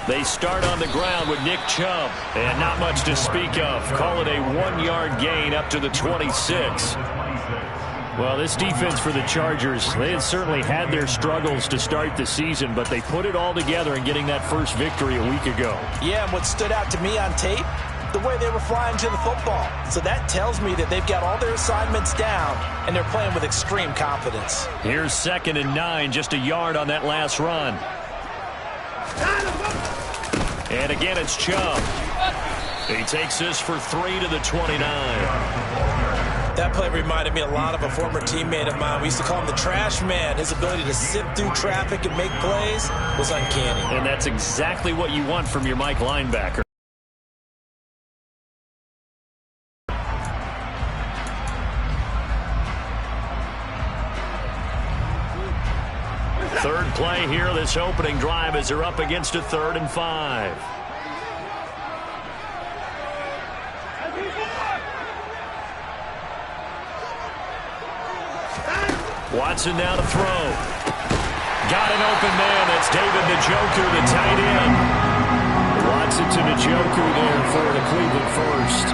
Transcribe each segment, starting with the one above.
They start on the ground with Nick Chubb, and not much to speak of. Call it a 1-yard gain up to the 26. Well, this defense for the Chargers, they had certainly had their struggles to start the season, but they put it all together in getting that first victory a week ago. Yeah, and what stood out to me on tape, the way they were flying to the football. So that tells me that they've got all their assignments down, and they're playing with extreme confidence. Here's 2nd and 9, just a yard on that last run. And again, it's Chubb. He takes this for 3 to the 29. That play reminded me a lot of a former teammate of mine. We used to call him the trash man. His ability to sift through traffic and make plays was uncanny. And that's exactly what you want from your Mike linebacker. Third play here, this opening drive, as they're up against a 3rd and 5. Watson now to throw. Got an open man. That's David Njoku, the tight end. Watson to Njoku there for the Cleveland first.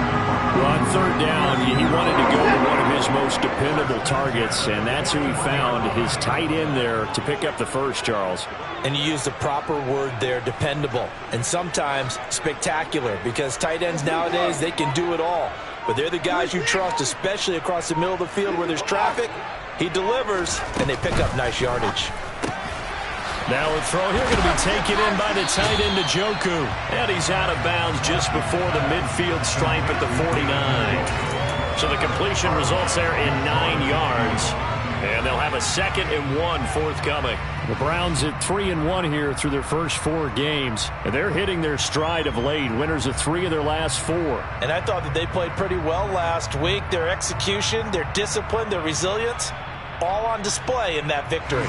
Well, on 3rd down, he wanted to go to one of his most dependable targets, and that's who he found, his tight end there, to pick up the first, Charles. And you used the proper word there, dependable, and sometimes spectacular, because tight ends nowadays, they can do it all. But they're the guys you trust, especially across the middle of the field where there's traffic. He delivers, and they pick up nice yardage. Now a throw here going to be taken in by the tight end Njoku. And he's out of bounds just before the midfield stripe at the 49. So the completion results there in 9 yards. And they'll have a 2nd and 1 forthcoming. The Browns at 3-1 here through their first 4 games. And they're hitting their stride of late. Winners of 3 of their last 4. And I thought that they played pretty well last week. Their execution, their discipline, their resilience, all on display in that victory.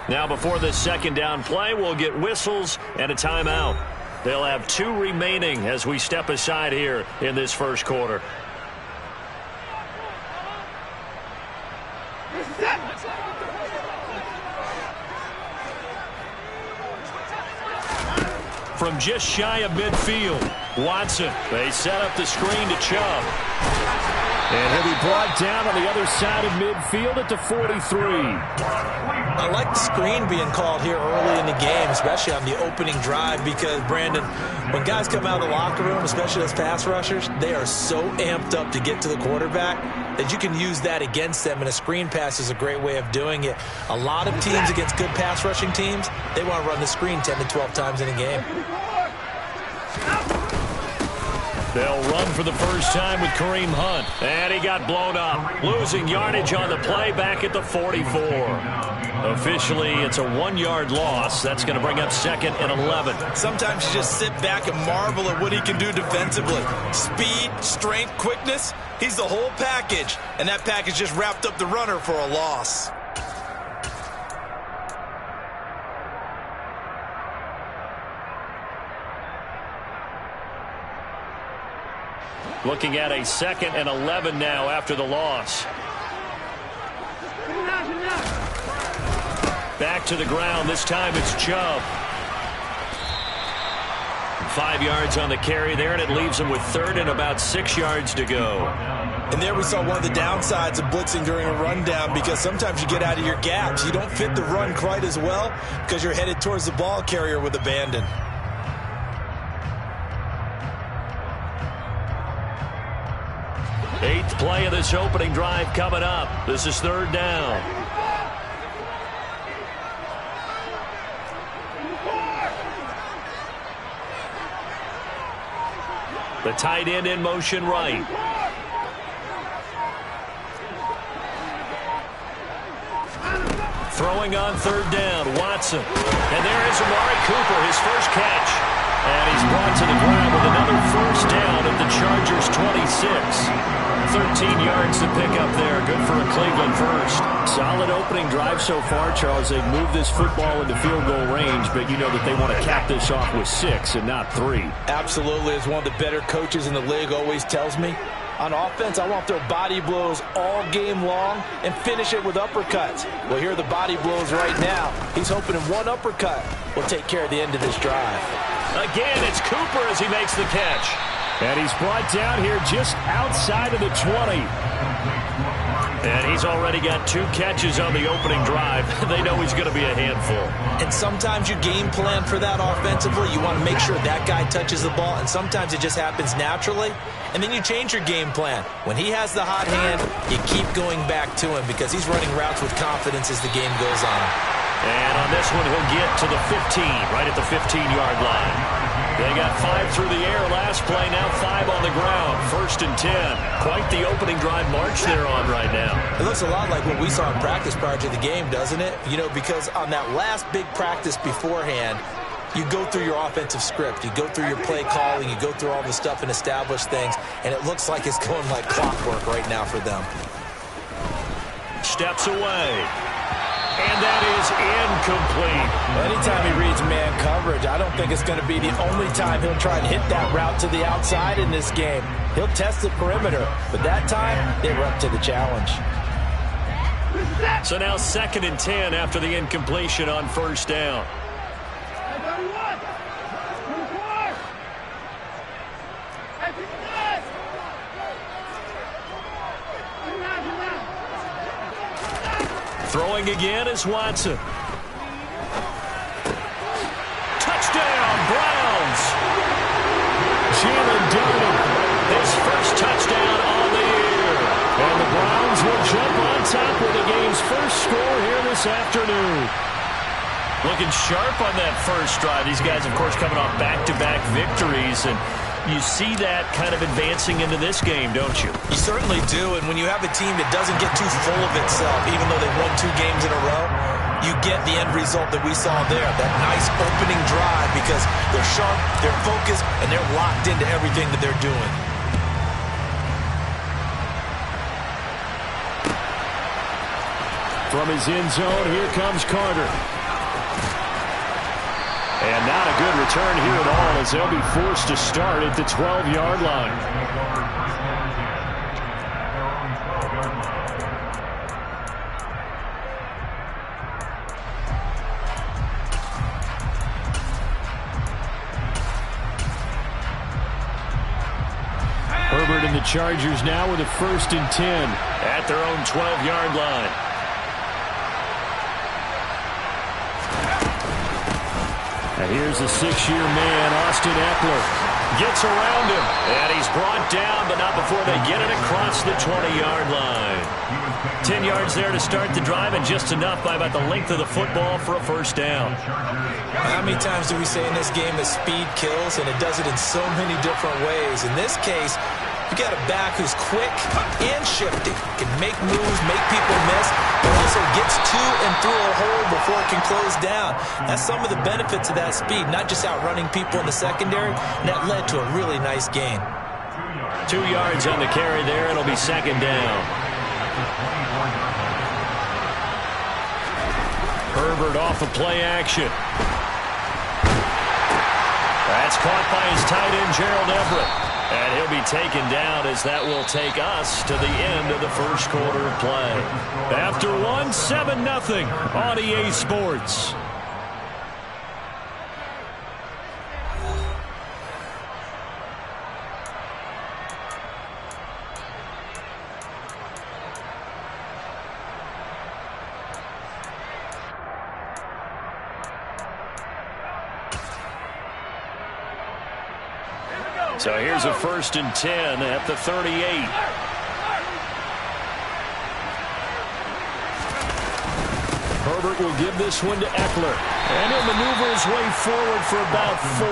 Now before this 2nd down play, we'll get whistles and a timeout. They'll have 2 remaining as we step aside here in this first quarter. From just shy of midfield, Watson. They set up the screen to Chubb. And he'll be brought down on the other side of midfield at the 43. I like the screen being called here early in the game, especially on the opening drive, because, Brandon, when guys come out of the locker room, especially as pass rushers, they are so amped up to get to the quarterback that you can use that against them, and a screen pass is a great way of doing it. A lot of teams against good pass rushing teams, they want to run the screen 10 to 12 times in a game. They'll run for the first time with Kareem Hunt. And he got blown up. Losing yardage on the play back at the 44. Officially, it's a 1-yard loss. That's going to bring up 2nd and 11. Sometimes you just sit back and marvel at what he can do defensively. Speed, strength, quickness. He's the whole package. And that package just wrapped up the runner for a loss. Looking at a 2nd and 11 now after the loss. Back to the ground. This time it's Chubb. 5 yards on the carry there, and it leaves him with 3rd and about 6 yards to go. And there we saw one of the downsides of blitzing during a rundown, because sometimes you get out of your gaps. You don't fit the run quite as well because you're headed towards the ball carrier with abandon. Eighth play of this opening drive coming up. This is 3rd down. The tight end in motion right. Throwing on 3rd down, Watson. And there is Amari Cooper, his first catch. And he's brought to the ground with another first down at the Chargers his 26. 13 yards to pick up there. Good for a Cleveland first. Solid opening drive so far, Charles. They've moved this football into field goal range, but you know that they want to cap this off with 6 and not 3. Absolutely. As one of the better coaches in the league always tells me, on offense, I want to throw body blows all game long and finish it with uppercuts. Well, here are the body blows right now. He's hoping in one uppercut will take care of the end of this drive. Again, it's Cooper as he makes the catch. And he's brought down here just outside of the 20. And he's already got 2 catches on the opening drive. They know he's going to be a handful. And sometimes you game plan for that offensively. You want to make sure that guy touches the ball, and sometimes it just happens naturally. And then you change your game plan. When he has the hot hand, you keep going back to him because he's running routes with confidence as the game goes on. And on this one, he'll get to the 15, right at the 15-yard line. They got 5 through the air last play, now 5 on the ground. 1st and 10. Quite the opening drive march they're on right now. It looks a lot like what we saw in practice prior to the game, doesn't it? You know, because on that last big practice beforehand, you go through your offensive script. You go through your play calling. You go through all the stuff and establish things. And it looks like it's going like clockwork right now for them. Steps away. And that is incomplete. Anytime he reads man coverage, I don't think it's going to be the only time he'll try and hit that route to the outside in this game. He'll test the perimeter, but that time, they were up to the challenge. So now 2nd and 10 after the incompletion on 1st down. Throwing again is Watson. Touchdown, Browns. Jalen Darden, his first touchdown on the year. And the Browns will jump on top with the game's first score here this afternoon. Looking sharp on that first drive. These guys, of course, coming off back-to-back victories, and you see that kind of advancing into this game, don't you? You certainly do, and when you have a team that doesn't get too full of itself, even though they've won 2 games in a row, you get the end result that we saw there, that nice opening drive, because they're sharp, they're focused, and they're locked into everything that they're doing. From his end zone, here comes Carter. And not a good return here at all as they'll be forced to start at the 12-yard line. Herbert and the Chargers now with a 1st and 10 at their own 12-yard line. And here's the 6-year man, Austin Eckler. Gets around him, and he's brought down, but not before they get it across the 20-yard line. 10 yards there to start the drive, and just enough by about the length of the football for a 1st down. How many times do we say in this game that speed kills, and it does it in so many different ways? In this case, you got a back who's quick and shifty, can make moves, make people miss, but also gets to and through a hole before it can close down. That's some of the benefits of that speed, not just outrunning people in the secondary, and that led to a really nice gain. 2 yards on the carry there. It'll be 2nd down. Herbert off of play action. That's caught by his tight end, Gerald Everett. And he'll be taken down as that will take us to the end of the 1st quarter of play. After 1, 7-0 on EA Sports. So here's a 1st and 10 at the 38. Herbert will give this one to Eckler. And he'll maneuver his way forward for about 4.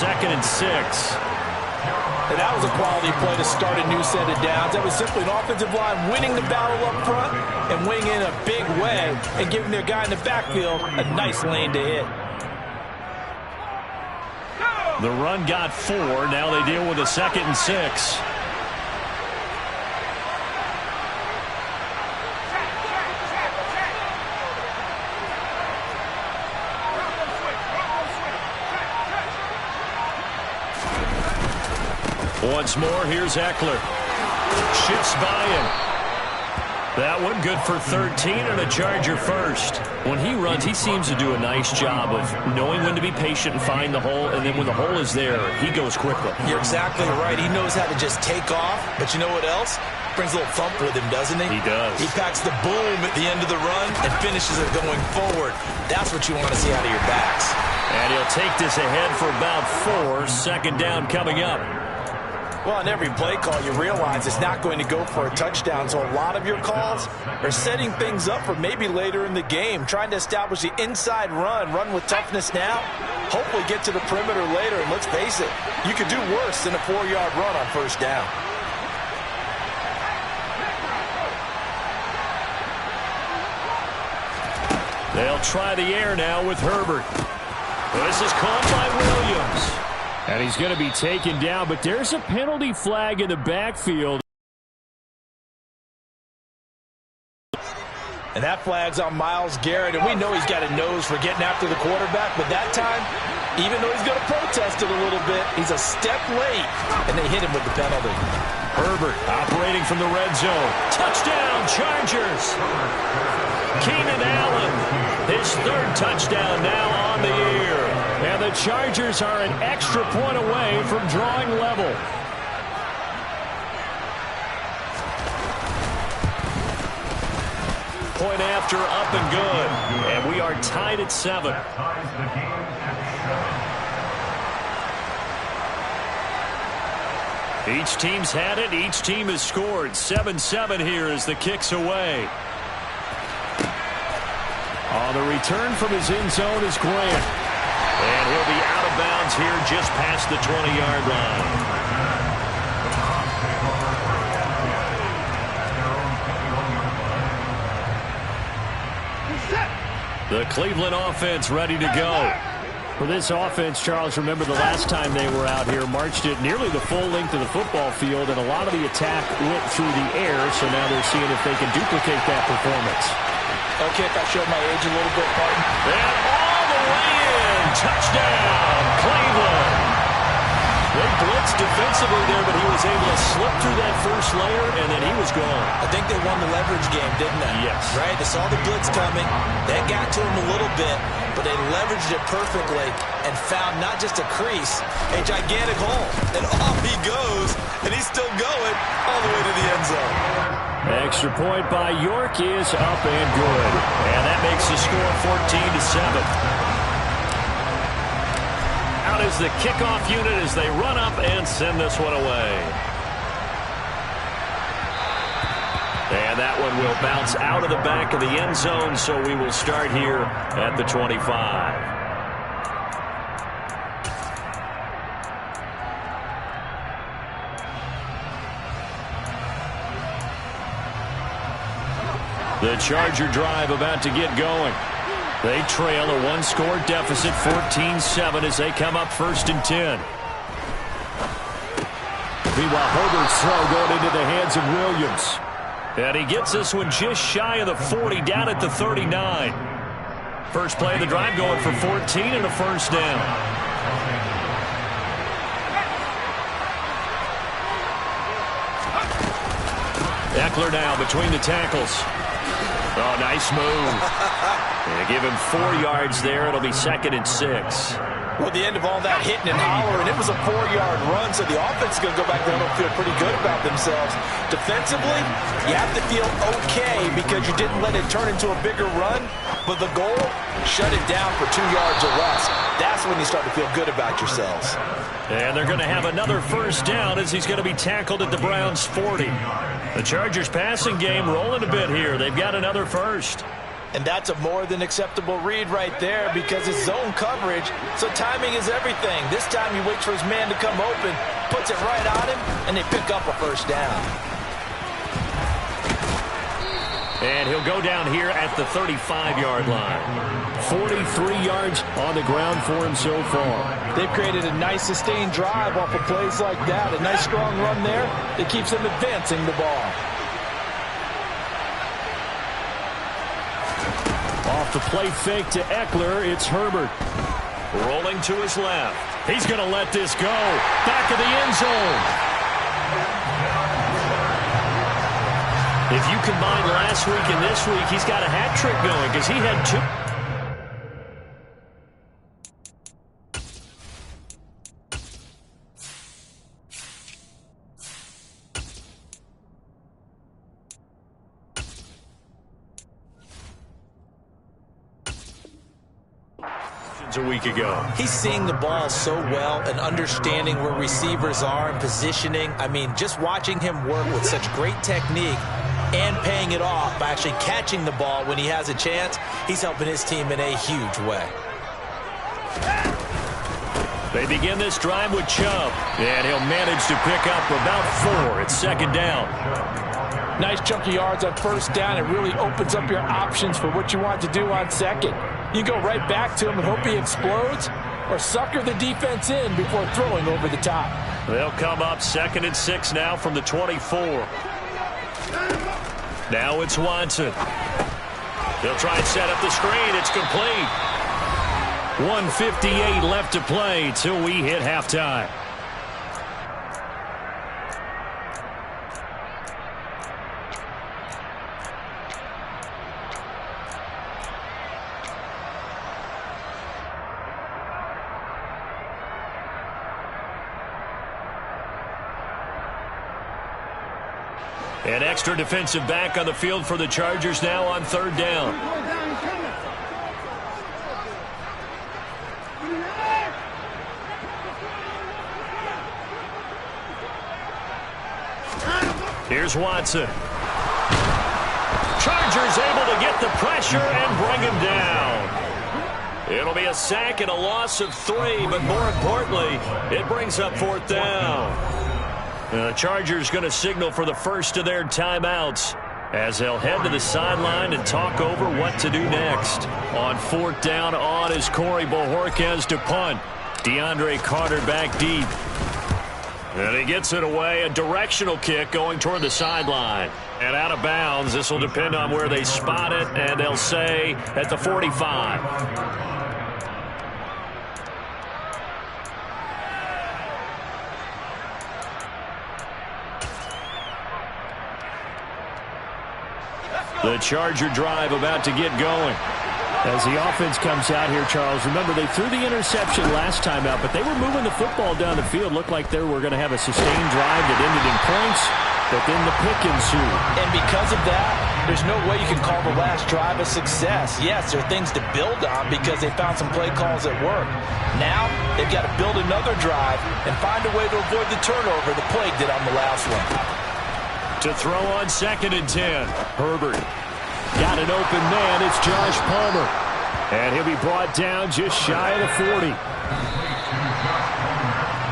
2nd and 6. And that was a quality play to start a new set of downs. That was simply an offensive line winning the battle up front and winning in a big way and giving their guy in the backfield a nice lane to hit. The run got 4. Now they deal with a 2nd and 6. Once more, here's Eckler. Shifts by him. That one good for 13 and a Charger first. When he runs, he seems to do a nice job of knowing when to be patient and find the hole, and then when the hole is there, he goes quickly. You're exactly right. He knows how to just take off, but you know what else? Brings a little thump with him, doesn't he? He does. He packs the boom at the end of the run and finishes it going forward. That's what you want to see out of your backs. And he'll take this ahead for about 4. Second down coming up. Well, on every play call, you realize it's not going to go for a touchdown, so a lot of your calls are setting things up for maybe later in the game, trying to establish the inside run with toughness now, hopefully get to the perimeter later, and let's face it, you could do worse than a 4-yard run on first down. They'll try the air now with Herbert. This is caught by Williams. And he's going to be taken down, but there's a penalty flag in the backfield. And that flag's on Myles Garrett, and we know he's got a nose for getting after the quarterback, but that time, even though he's going to protest it a little bit, he's a step late, and they hit him with the penalty. Herbert operating from the red zone. Touchdown, Chargers! Keenan Allen, his 3rd touchdown now on the year. And the Chargers are an extra point away from drawing level. Point after, up and good. And we are tied at 7. Each team's had it. Each team has scored. 7-7 here as the kick's away. On the return from his end zone is Grant. And he'll be out of bounds here just past the 20-yard line. The Cleveland offense ready to go. For this offense, Charles, remember the last time they were out here, marched it nearly the full length of the football field, and a lot of the attack went through the air, so now they're seeing if they can duplicate that performance. Okay, if I showed my age a little bit, pardon. And all the way in. Touchdown, Cleveland. They blitzed defensively there, but he was able to slip through that first layer, and then he was gone. I think they won the leverage game, didn't they? Yes. Right? They saw the blitz coming. That got to him a little bit, but they leveraged it perfectly and found not just a crease, a gigantic hole. And off he goes, and he's still going all the way to the end zone. Extra point by York is up and good. And that makes the score 14-7. Out is the kickoff unit as they run up and send this one away. And that one will bounce out of the back of the end zone, so we will start here at the 25. The Charger drive about to get going. They trail a 1-score deficit, 14-7, as they come up 1st and 10. Meanwhile, Herbert's throw going into the hands of Williams. And he gets this one just shy of the 40, down at the 39. First play of the drive going for 14 and a first down. Eckler now between the tackles. Oh, nice move. They give him 4 yards there. It'll be 2nd and 6. Well, the end of all that hitting and hollering, it was a 4-yard run, so the offense is going to go back there and feel pretty good about themselves. Defensively, you have to feel okay because you didn't let it turn into a bigger run, but the goal, shut it down for 2 yards or less. That's when you start to feel good about yourselves. And they're going to have another first down as he's going to be tackled at the Browns' 40. The Chargers' passing game rolling a bit here. They've got another first. And that's a more than acceptable read right there because it's zone coverage, so timing is everything. This time he waits for his man to come open, puts it right on him, and they pick up a first down. And he'll go down here at the 35-yard line. 43 yards on the ground for him so far. They've created a nice sustained drive off of plays like that. A nice strong run there that keeps them advancing the ball. Off the play fake to Eckler, it's Herbert. Rolling to his left. He's going to let this go. Back of the end zone. If you combine last week and this week, he's got a hat trick going because he had 2. A week ago. He's seeing the ball so well and understanding where receivers are and positioning. I mean, just watching him work with such great technique and paying it off by actually catching the ball when he has a chance, he's helping his team in a huge way. They begin this drive with Chubb, and he'll manage to pick up about 4. It's second down. Nice chunky yards on first down. It really opens up your options for what you want to do on second. You go right back to him and hope he explodes, or sucker the defense in before throwing over the top. They'll come up 2nd and 6 now from the 24. Now it's Watson. They'll try and set up the screen. It's complete. 1:58 left to play till we hit halftime. An extra defensive back on the field for the Chargers now on 3rd down. Here's Watson. Chargers able to get the pressure and bring him down. It'll be a sack and a loss of 3, but more importantly, it brings up 4th down. The Chargers going to signal for the first of their timeouts as they'll head to the sideline and talk over what to do next. On 4th down on is Corey Bojorquez to punt. DeAndre Carter back deep. And he gets it away, a directional kick going toward the sideline. And out of bounds, this will depend on where they spot it, and they'll say at the 45. The Charger drive about to get going. As the offense comes out here, Charles, remember they threw the interception last time out, but they were moving the football down the field. Looked like they were going to have a sustained drive that ended in points, but then the pick ensued. And because of that, there's no way you can call the last drive a success. Yes, there are things to build on because they found some play calls that work. Now, they've got to build another drive and find a way to avoid the turnover the plague did on the last one. To throw on 2nd and 10. Herbert. Got an open man. It's Josh Palmer. And he'll be brought down just shy of the 40.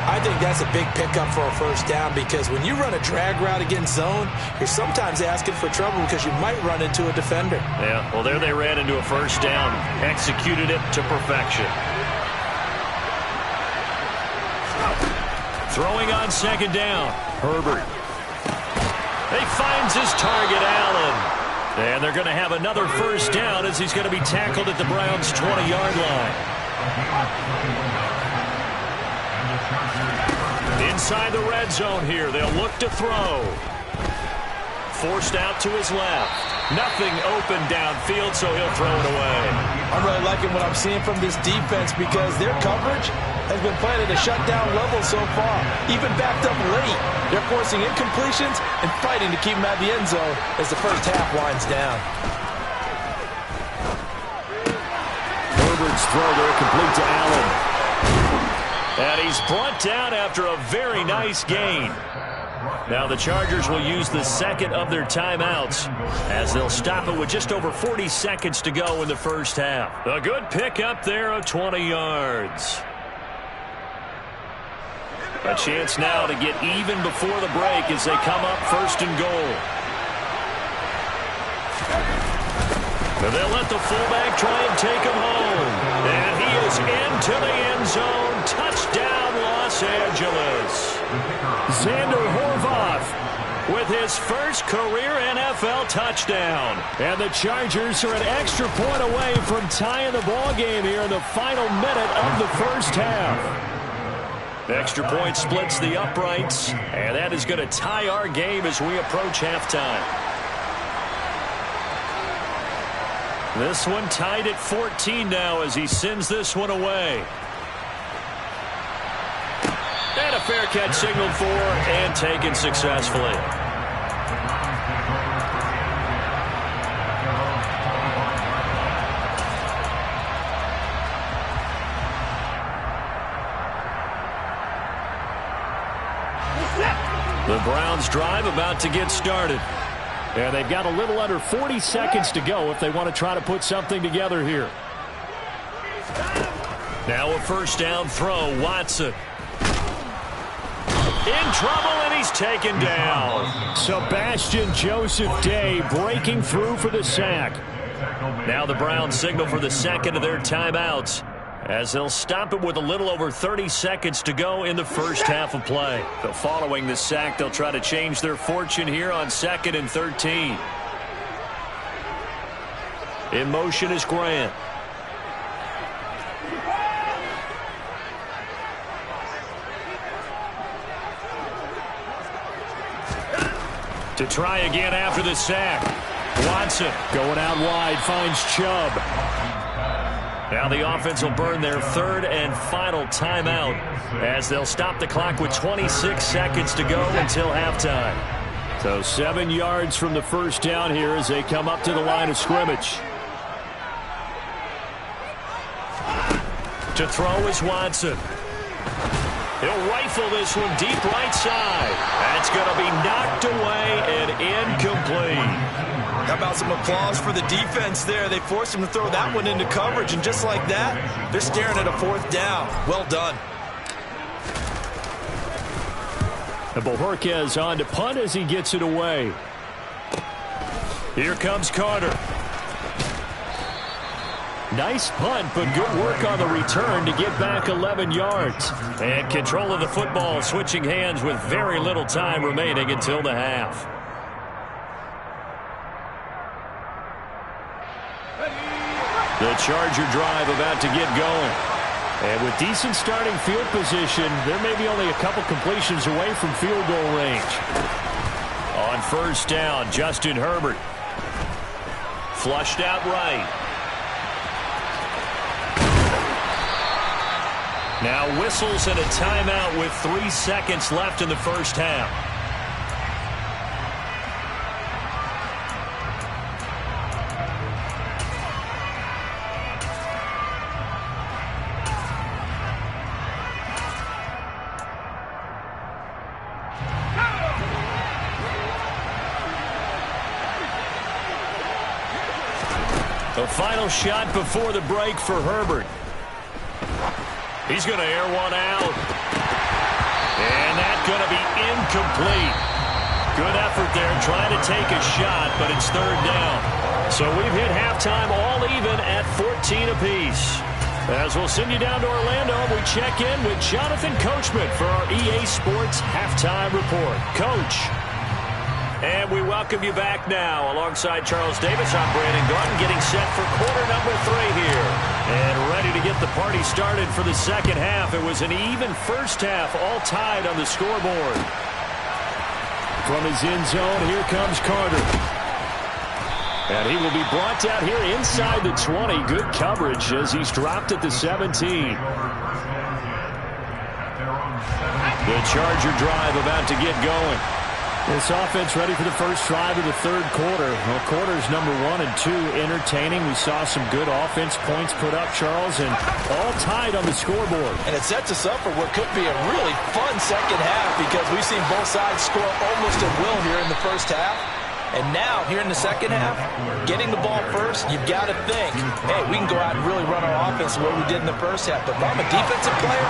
I think that's a big pickup for a first down because when you run a drag route against zone, you're sometimes asking for trouble because you might run into a defender. Yeah, well, there they ran into a first down. Executed it to perfection. Throwing on 2nd down. Herbert. He finds his target, Allen. And they're going to have another first down as he's going to be tackled at the Browns' 20-yard line. Inside the red zone here. They'll look to throw. Forced out to his left. Nothing open downfield, so he'll throw it away. I'm really liking what I'm seeing from this defense because their coverage has been playing at a shutdown level so far. Even backed up late, they're forcing incompletions and fighting to keep them out of the end zone as the first half winds down. Herbert's throw there complete to Allen. And he's brought down after a very nice gain. Now the Chargers will use the 2nd of their timeouts as they'll stop it with just over 40 seconds to go in the first half. A good pickup there of 20 yards. A chance now to get even before the break as they come up 1st and goal. And they'll let the fullback try and take him home. And he is into the end zone. Touchdown, Los Angeles. Xander Horvath with his first career NFL touchdown. And the Chargers are an extra point away from tying the ball game here in the final minute of the first half. Extra point splits the uprights, and that is going to tie our game as we approach halftime. This one tied at 14 now as he sends this one away. And a fair catch signaled for and taken successfully. The Browns drive about to get started. And they've got a little under 40 seconds to go if they want to try to put something together here. Now a first down throw. Watson in trouble, and he's taken down. Sebastian Joseph Day breaking through for the sack. Now the Browns signal for the second of their timeouts as they'll stop it with a little over 30 seconds to go in the first half of play. So following the sack, they'll try to change their fortune here on 2nd and 13. In motion is Grant. To try again after the sack. Watson going out wide, finds Chubb. Now the offense will burn their third and final timeout as they'll stop the clock with 26 seconds to go until halftime. So 7 yards from the first down here as they come up to the line of scrimmage. To throw is Watson. He'll rifle this one deep right side. That's going to be knocked away and incomplete. How about some applause for the defense there? They forced him to throw that one into coverage, and just like that, they're staring at a fourth down. Well done. And Bojorquez on to punt as he gets it away. Here comes Carter. Nice punt, but good work on the return to get back 11 yards. And control of the football switching hands with very little time remaining until the half. The Charger drive about to get going. And with decent starting field position, there may be only a couple completions away from field goal range. On first down, Justin Herbert. Flushed out right. Now whistles and a timeout with 3 seconds left in the first half. The final shot before the break for Herbert. He's going to air one out. And that's going to be incomplete. Good effort there trying to take a shot, but it's third down. So we've hit halftime all even at 14 apiece. As we'll send you down to Orlando, we check in with Jonathan Coachman for our EA Sports Halftime Report. Coach. And we welcome you back now. Alongside Charles Davis, I'm Brandon Gaudin, getting set for quarter number 3 here. And ready to get the party started for the second half. It was an even first half, all tied on the scoreboard. From his end zone, here comes Carter. And he will be brought down here inside the 20. Good coverage as he's dropped at the 17. The Charger drive about to get going. This offense ready for the first drive of the third quarter. Well, quarters number 1 and 2 entertaining. We saw some good offense points put up, Charles, and all tied on the scoreboard. And it sets us up for what could be a really fun second half because we've seen both sides score almost at will here in the first half. And now, here in the second half, getting the ball first, you've got to think, hey, we can go out and really run our offense the way we did in the first half. But if I'm a defensive player,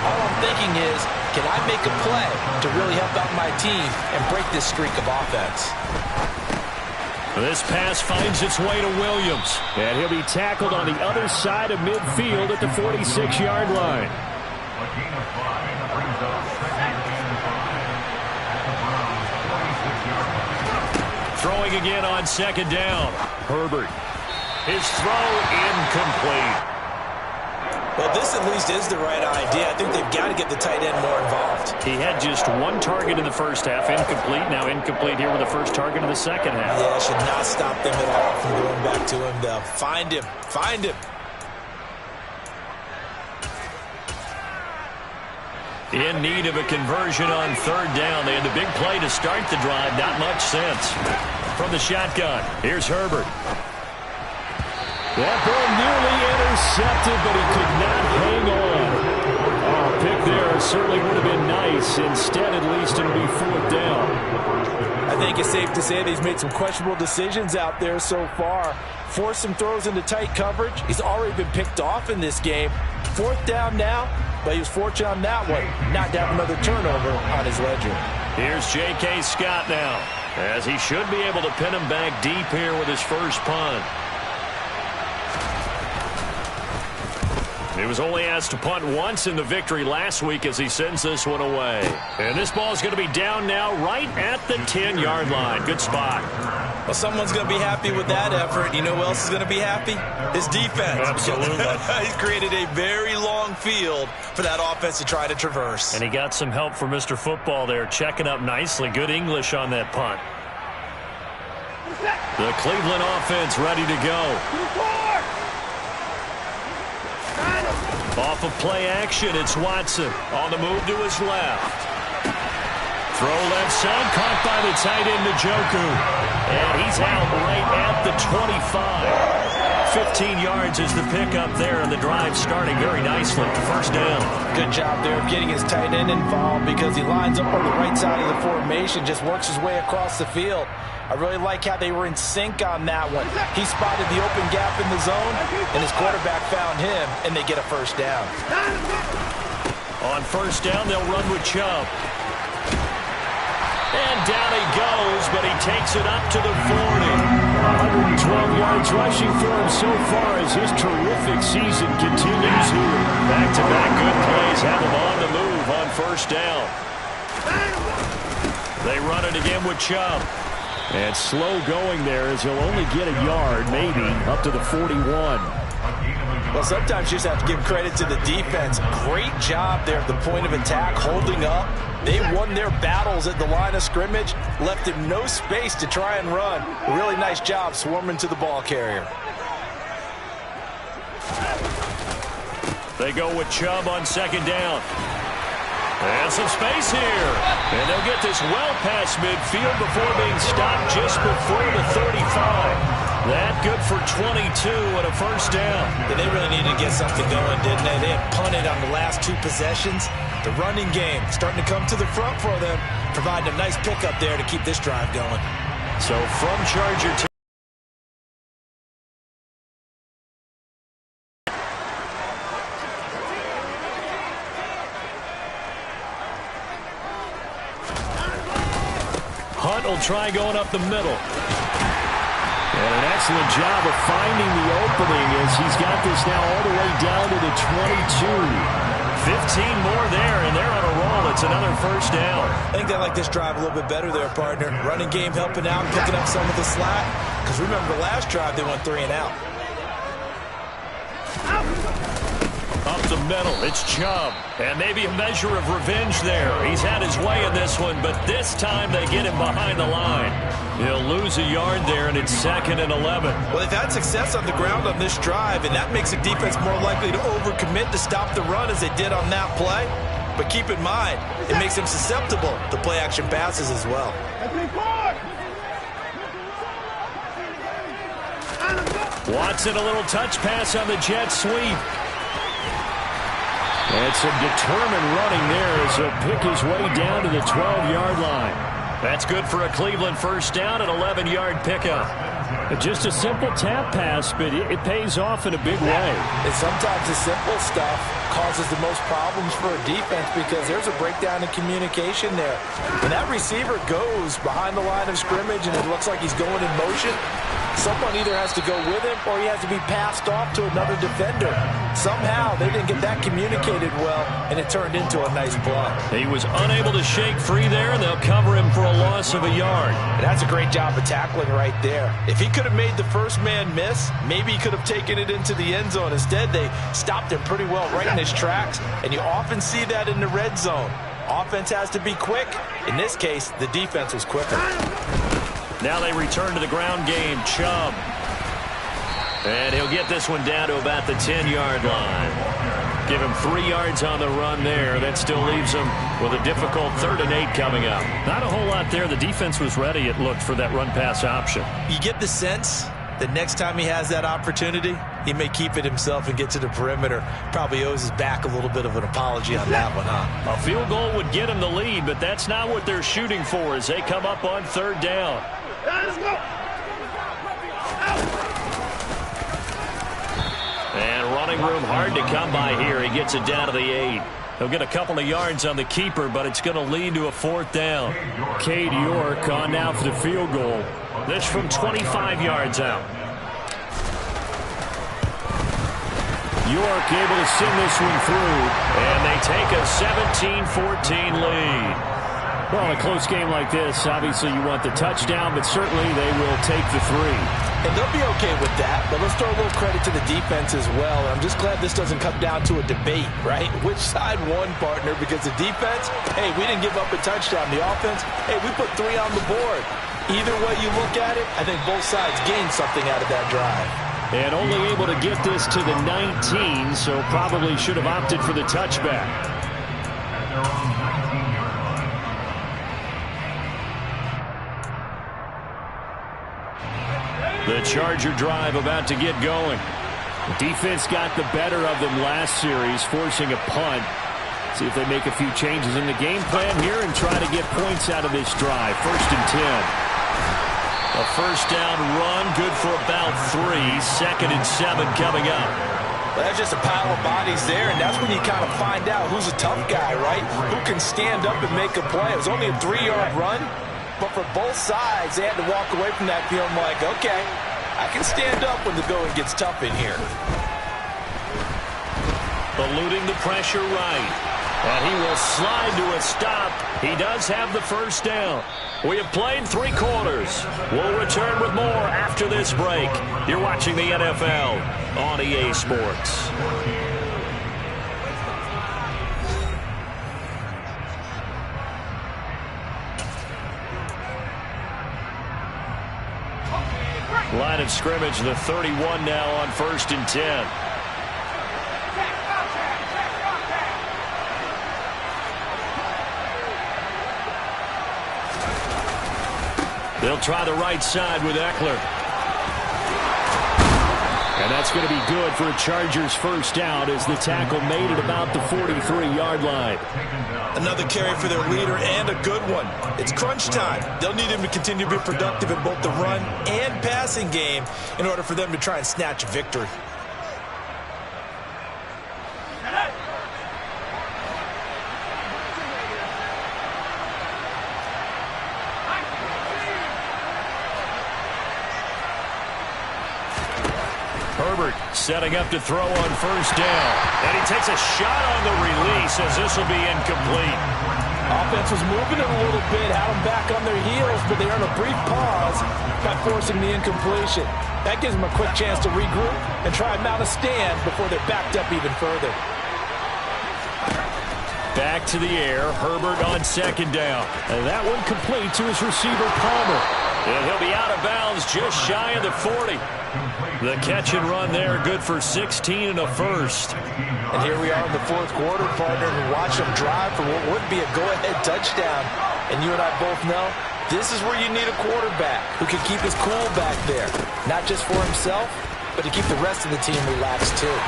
all I'm thinking is, can I make a play to really help out my team and break this streak of offense? This pass finds its way to Williams. And he'll be tackled on the other side of midfield at the 46-yard line. Throwing again on second down. Herbert. His throw incomplete. Well, this at least is the right idea. I think they've got to get the tight end more involved. He had just one target in the first half, incomplete. Now incomplete here with the first target of the second half. Yeah, should not stop them at all from going back to him, though. Find him. Find him. In need of a conversion on third down. They had the big play to start the drive. Not much sense. From the shotgun, here's Herbert. That ball nearly intercepted, but he could not hang on. Oh, pick there certainly would have been nice. Instead, at least, it'll be fourth down. I think it's safe to say that he's made some questionable decisions out there so far. Forced some throws into tight coverage. He's already been picked off in this game. Fourth down now, but he was fortunate on that one, not to have another turnover on his ledger. Here's J.K. Scott now, as he should be able to pin him back deep here with his first punt. He was only asked to punt once in the victory last week as he sends this one away. And this ball is going to be down now right at the 10-yard line. Good spot. Well, someone's going to be happy with that effort. You know who else is going to be happy? His defense. Absolutely. He's created a very long field for that offense to try to traverse. And he got some help from Mr. Football there, checking up nicely. Good English on that punt. The Cleveland offense ready to go. Off of play action, it's Watson on the move to his left. Throw left side, caught by the tight end Njoku. And he's out right at the 25. 15 yards is the pickup there, and the drive starting very nicely. First down. Good job there of getting his tight end involved because he lines up on the right side of the formation, just works his way across the field. I really like how they were in sync on that one. He spotted the open gap in the zone, and his quarterback found him, and they get a first down. On first down, they'll run with Chubb. And down he goes, but he takes it up to the 40. 112 yards rushing for him so far as his terrific season continues here. Back-to-back good plays have him on the move on first down. They run it again with Chubb. And slow going there as he'll only get a yard, maybe, up to the 41. Well, sometimes you just have to give credit to the defense. Great job there at the point of attack, holding up. They won their battles at the line of scrimmage, left him no space to try and run. A really nice job swarming to the ball carrier. They go with Chubb on second down. And some space here. And they'll get this well past midfield before being stopped just before the 35. That good for 22 and a first down. Yeah, they really needed to get something going, didn't they? They had punted on the last two possessions. The running game starting to come to the front for them, providing a nice pickup there to keep this drive going. So from Charger to Hunt will try going up the middle. And an excellent job of finding the opening as he's got this now all the way down to the 22. 15 more there, and they're on a roll. It's another first down. I think they like this drive a little bit better there, partner. Running game helping out, picking up some of the slack. Because remember, the last drive they went 3 and out. Up the middle, it's Chubb. And maybe a measure of revenge there. He's had his way in this one, but this time they get him behind the line. He'll lose a yard there, and it's 2nd and 11. Well, they've had success on the ground on this drive, and that makes the defense more likely to overcommit to stop the run as they did on that play. But keep in mind, it makes them susceptible to play-action passes as well. Watson, a little touch pass on the jet sweep. And some determined running there as he'll pick his way down to the 12-yard line. That's good for a Cleveland first down, an 11-yard pickup. Just a simple tap pass, but it pays off in a big way. And sometimes the simple stuff causes the most problems for a defense because there's a breakdown in communication there. When that receiver goes behind the line of scrimmage and it looks like he's going in motion, Someone either has to go with him or he has to be passed off to another defender. Somehow they didn't get that communicated well, and it turned into a nice play. He was unable to shake free there, and they'll cover him for a loss of a yard. And that's a great job of tackling right there. If he could have made the first man miss, maybe he could have taken it into the end zone. Instead, they stopped him pretty well right in his tracks, and you often see that in the red zone. Offense has to be quick. In this case, the defense was quicker. Now they return to the ground game. Chubb. And he'll get this one down to about the 10-yard line. Give him 3 yards on the run there. That still leaves him with a difficult 3rd and 8 coming up. Not a whole lot there. The defense was ready, it looked, for that run-pass option. You get the sense that next time he has that opportunity, he may keep it himself and get to the perimeter. Probably owes his back a little bit of an apology on that one, huh? A field goal would get him the lead, but that's not what they're shooting for as they come up on 3rd down. Let's go. And running room hard to come by here. He gets it down to the 8. He'll get a couple of yards on the keeper, but it's going to lead to a 4th down. Cade York on now for the field goal. This from 25 yards out. York able to send this one through. And they take a 17-14 lead. Well, in a close game like this, obviously you want the touchdown, but certainly they will take the 3. And they'll be okay with that, but let's throw a little credit to the defense as well. I'm just glad this doesn't come down to a debate, right? Which side won, partner? Because the defense, hey, we didn't give up a touchdown. The offense, hey, we put 3 on the board. Either way you look at it, I think both sides gained something out of that drive. And only able to get this to the 19, so probably should have opted for the touchback. The Charger drive about to get going. The defense got the better of them last series, forcing a punt. See if they make a few changes in the game plan here and try to get points out of this drive. 1st and 10. A 1st down run, good for about 3. 2nd and 7 coming up. Well, that's just a pile of bodies there, and that's when you kind of find out who's a tough guy, right? Who can stand up and make a play. It was only a 3-yard run, but for both sides, they had to walk away from that feeling like, okay, I can stand up when the going gets tough in here. Eluding the pressure right. And he will slide to a stop. He does have the 1st down. We have played 3 quarters. We'll return with more after this break. You're watching the NFL on EA Sports. Line of scrimmage, the 31 now on 1st and 10. They'll try the right side with Eckler. And that's going to be good for a Chargers 1st down as the tackle made it about the 43-yard line. Another carry for their leader and a good one. It's crunch time. They'll need him to continue to be productive in both the run and passing game in order for them to try and snatch a victory. Herbert setting up to throw on 1st down. And he takes a shot on the release as this will be incomplete. Offense was moving it a little bit, had them back on their heels, but they earned a brief pause by forcing the incompletion. That gives them a quick chance to regroup and try and mount a stand before they're backed up even further. Back to the air, Herbert on 2nd down. And that one complete to his receiver, Palmer. And he'll be out of bounds just shy of the 40. The catch and run there, good for 16 and a 1st. And here we are in the 4th quarter, partner, and watch them drive for what would be a go-ahead touchdown. And you and I both know this is where you need a quarterback who can keep his cool back there. Not just for himself, but to keep the rest of the team relaxed too.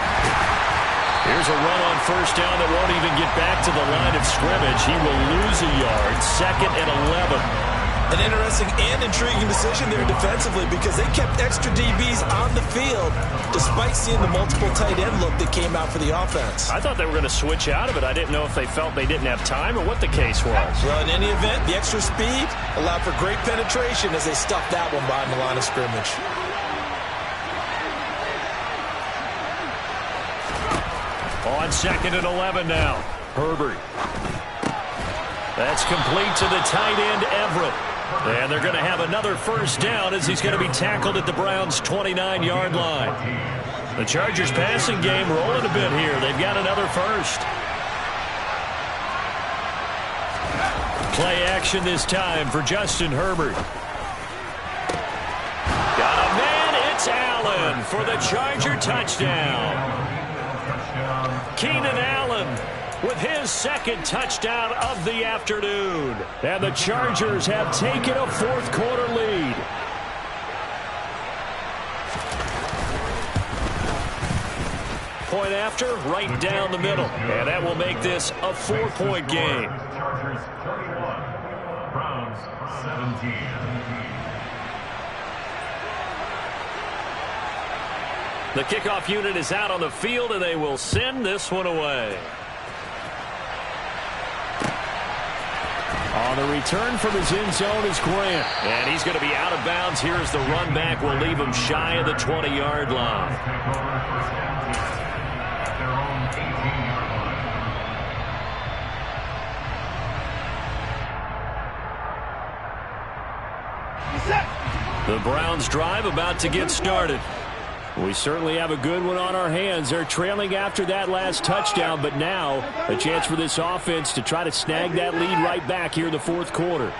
Here's a run on 1st down that won't even get back to the line of scrimmage. He will lose a yard. 2nd and 11. An interesting and intriguing decision there defensively because they kept extra DBs on the field despite seeing the multiple tight end look that came out for the offense. I thought they were going to switch out of it. I didn't know if they felt they didn't have time or what the case was. Well, in any event, the extra speed allowed for great penetration as they stuffed that one behind the line of scrimmage. On 2nd and 11 now. Herbert. That's complete to the tight end, Everett. And they're going to have another first down as he's going to be tackled at the Browns' 29-yard line. The Chargers passing game rolling a bit here. They've got another first. Play action this time for Justin Herbert. Got a man. It's Allen for the Charger touchdown. Keenan Allen with his second touchdown of the afternoon. And the Chargers have taken a fourth-quarter lead. Point after, right down the middle. And that will make this a 4-point game. Chargers 31, Browns 17. The kickoff unit is out on the field, and they will send this one away. On the return from his end zone is Grant. And he's going to be out of bounds here as the run back will leave him shy of the 20-yard line. The Browns drive about to get started. We certainly have a good one on our hands. They're trailing after that last touchdown, but now a chance for this offense to try to snag that lead right back here in the fourth quarter.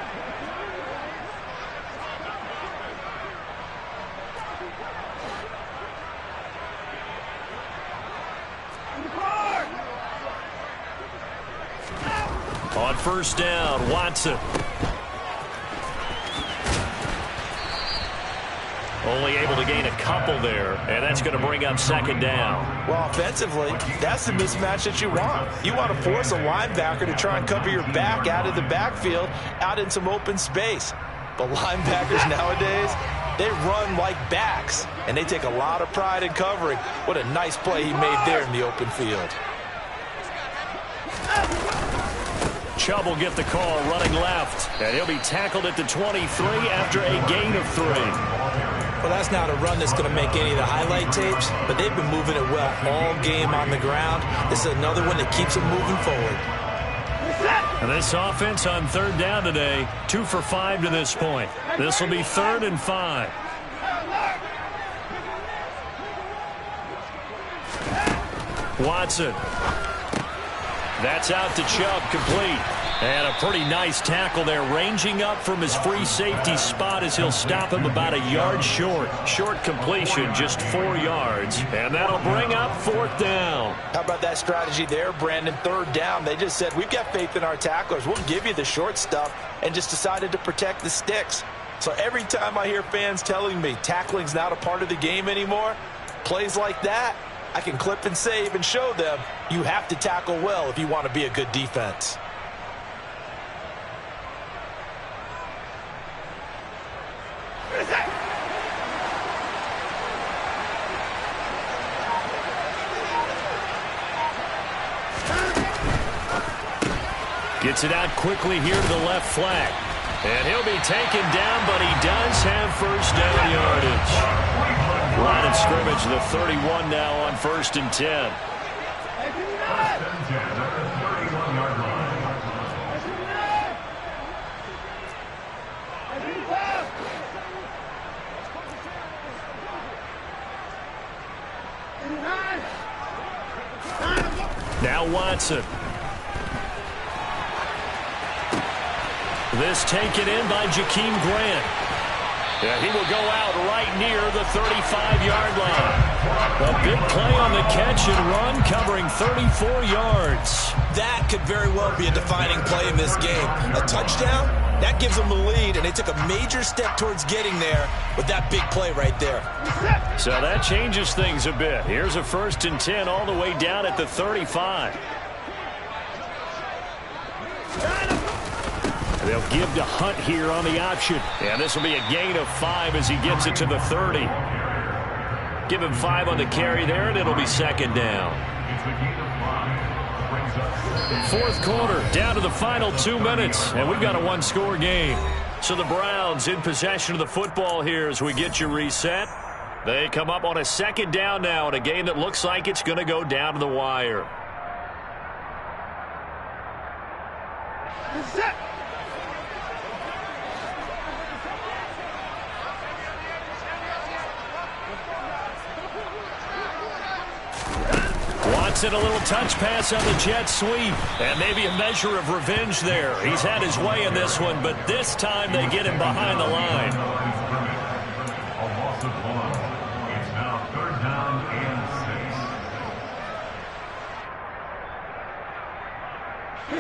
On first down, Watson. Only able to gain a couple there, and that's going to bring up second down. Well, offensively, that's the mismatch that you want. You want to force a linebacker to try and cover your back out of the backfield, out in some open space. But linebackers nowadays, they run like backs, and they take a lot of pride in covering. What a nice play he made there in the open field. Chubb will get the call running left, and he'll be tackled at the 23 after a gain of 3. Well, that's not a run that's going to make any of the highlight tapes, but they've been moving it well all game on the ground. This is another one that keeps them moving forward. And this offense on third down today, 2 for 5 to this point. This will be 3rd and 5. Watson. That's out to Chubb, complete. And a pretty nice tackle there, ranging up from his free safety spot as he'll stop him about a yard short. Short completion, just 4 yards. And that'll bring up 4th down. How about that strategy there, Brandon? 3rd down. They just said, we've got faith in our tacklers. We'll give you the short stuff, and just decided to protect the sticks. So every time I hear fans telling me tackling's not a part of the game anymore, plays like that, I can clip and save and show them you have to tackle well if you want to be a good defense. Gets it out quickly here to the left flank. And he'll be taken down, but he does have first down yardage. Line of scrimmage, the 31 now on 1st and 10. First and 10 at the 31-yard line. Now Watson. This taken in by Jakeem Grant. Yeah, he will go out right near the 35-yard line. A big play on the catch and run, covering 34 yards. That could very well be a defining play in this game. A touchdown, that gives them the lead, and they took a major step towards getting there with that big play right there. So that changes things a bit. Here's a 1st and 10 all the way down at the 35. They'll give to Hunt here on the option. And this will be a gain of 5 as he gets it to the 30. Give him 5 on the carry there, and it'll be 2nd down. 4th quarter, down to the final 2 minutes, and we've got a 1-score game. So the Browns in possession of the football here as we get you reset. They come up on a 2nd down now in a game that looks like it's going to go down to the wire. Watson, a little touch pass on the jet sweep. And maybe a measure of revenge there. He's had his way in this one, but this time they get him behind the line. A loss of 1. It's now 3rd down and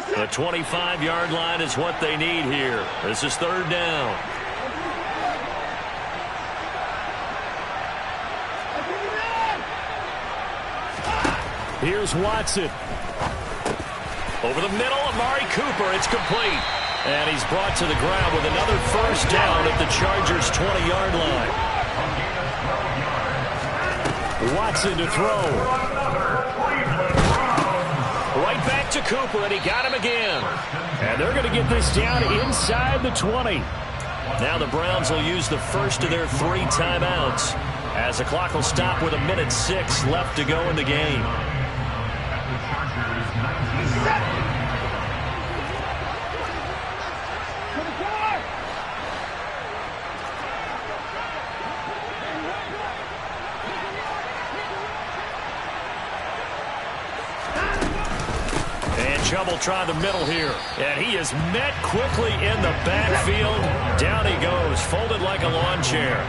6. The 25-yard line is what they need here. This is 3rd down. Here's Watson. Over the middle, Amari Cooper. It's complete. And he's brought to the ground with another first down at the Chargers' 20-yard line. Watson to throw. Right back to Cooper, and he got him again. And they're going to get this down inside the 20. Now the Browns will use the first of their 3 timeouts as the clock will stop with 1:06 left to go in the game. Trouble trying the middle here. And he is met quickly in the backfield. Down he goes, folded like a lawn chair. A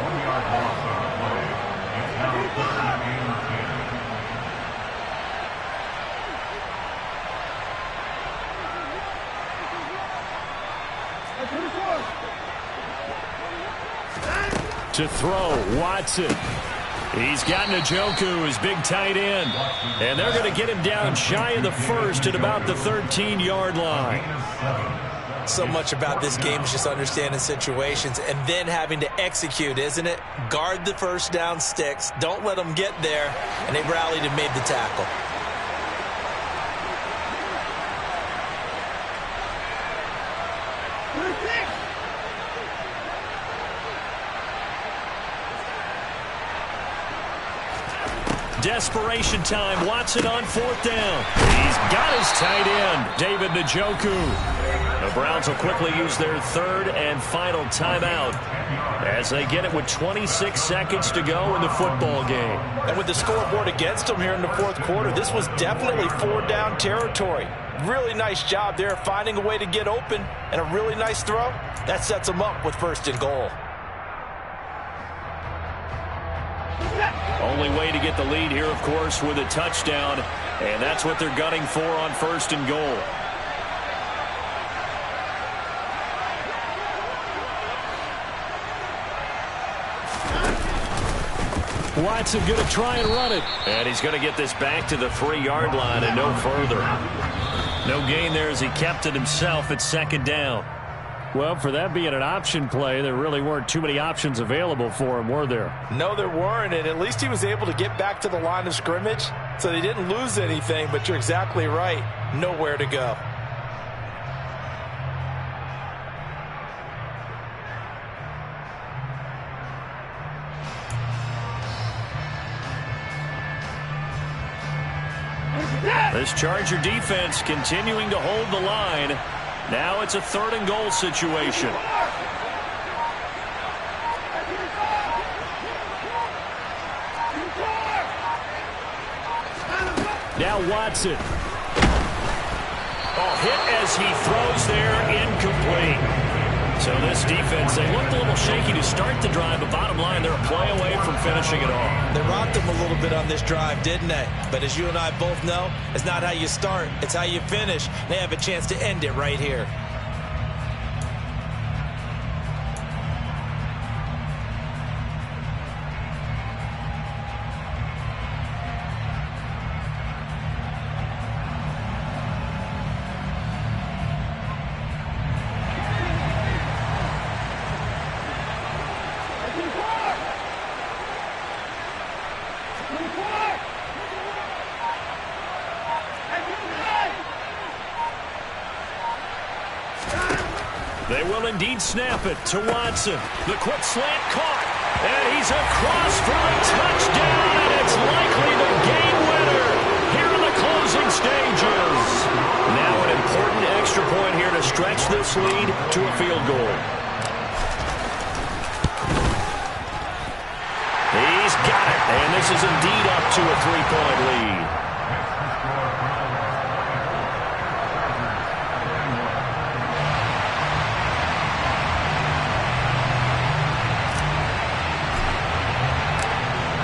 1-yard loss on the play. It's now 3rd and 10. To throw, Watson. He's got Njoku, his big tight end. And they're going to get him down shy of the first at about the 13-yard line. So much about this game is just understanding situations and then having to execute, isn't it? Guard the first down sticks. Don't let them get there. And they rallied and made the tackle. Desperation time. Watson on 4th down. He's got his tight end, David Njoku. The Browns will quickly use their 3rd and final timeout as they get it with 26 seconds to go in the football game. And with the scoreboard against them here in the 4th quarter, this was definitely 4-down territory. Really nice job there finding a way to get open and a really nice throw. That sets them up with 1st and goal. Only way to get the lead here, of course, with a touchdown. And that's what they're gunning for on 1st and goal. Watson going to try and run it. And he's going to get this back to the 3-yard line and no further. No gain there as he kept it himself at 2nd down. Well, for that being an option play, there really weren't too many options available for him, were there? No, there weren't, and at least he was able to get back to the line of scrimmage, so they didn't lose anything, but you're exactly right. Nowhere to go. This Charger defense continuing to hold the line. Now it's a 3rd and goal situation. Now Watson. Oh, hit as he throws there, incomplete. So this defense, they looked a little shaky to start the drive, but bottom line, they're a play away from finishing it off. They rocked them a little bit on this drive, didn't they? But as you and I both know, it's not how you start, it's how you finish. They have a chance to end it right here. They will indeed snap it to Watson. The quick slant caught. And he's across for a touchdown. And it's likely the game winner here in the closing stages. this lead to a field goal. He's got it, and this is indeed up to a 3-point lead.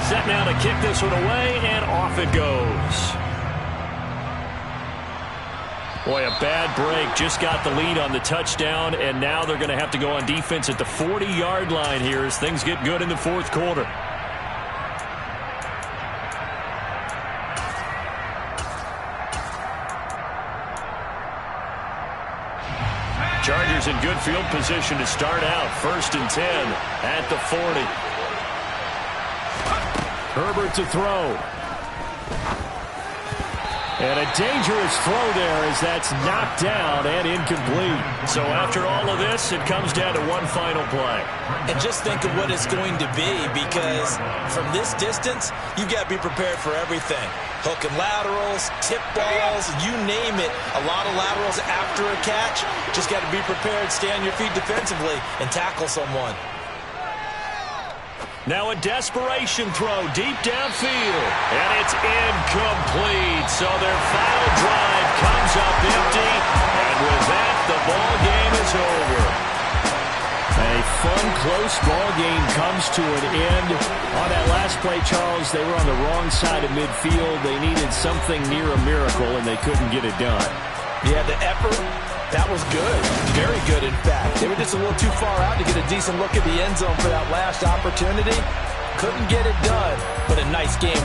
Set now to kick this one away, and off it goes. Boy, a bad break. Just got the lead on the touchdown, and now they're going to have to go on defense at the 40-yard line here as things get good in the fourth quarter. Chargers in good field position to start out. 1st and 10 at the 40. Herbert to throw. And a dangerous throw there as that's knocked down and incomplete. So after all of this, it comes down to one final play. And just think of what it's going to be, because from this distance, you've got to be prepared for everything. Hook and laterals, tip balls, you name it. A lot of laterals after a catch. Just got to be prepared, stay on your feet defensively, and tackle someone. Now a desperation throw deep downfield, and it's incomplete. So their final drive comes up empty, and with that, the ball game is over. A fun, close ball game comes to an end. On that last play, Charles, they were on the wrong side of midfield. They needed something near a miracle, and they couldn't get it done. Yeah, the effort, that was good. Very good, in fact. They were just a little too far out to get a decent look at the end zone for that last opportunity. Couldn't get it done, but a nice game.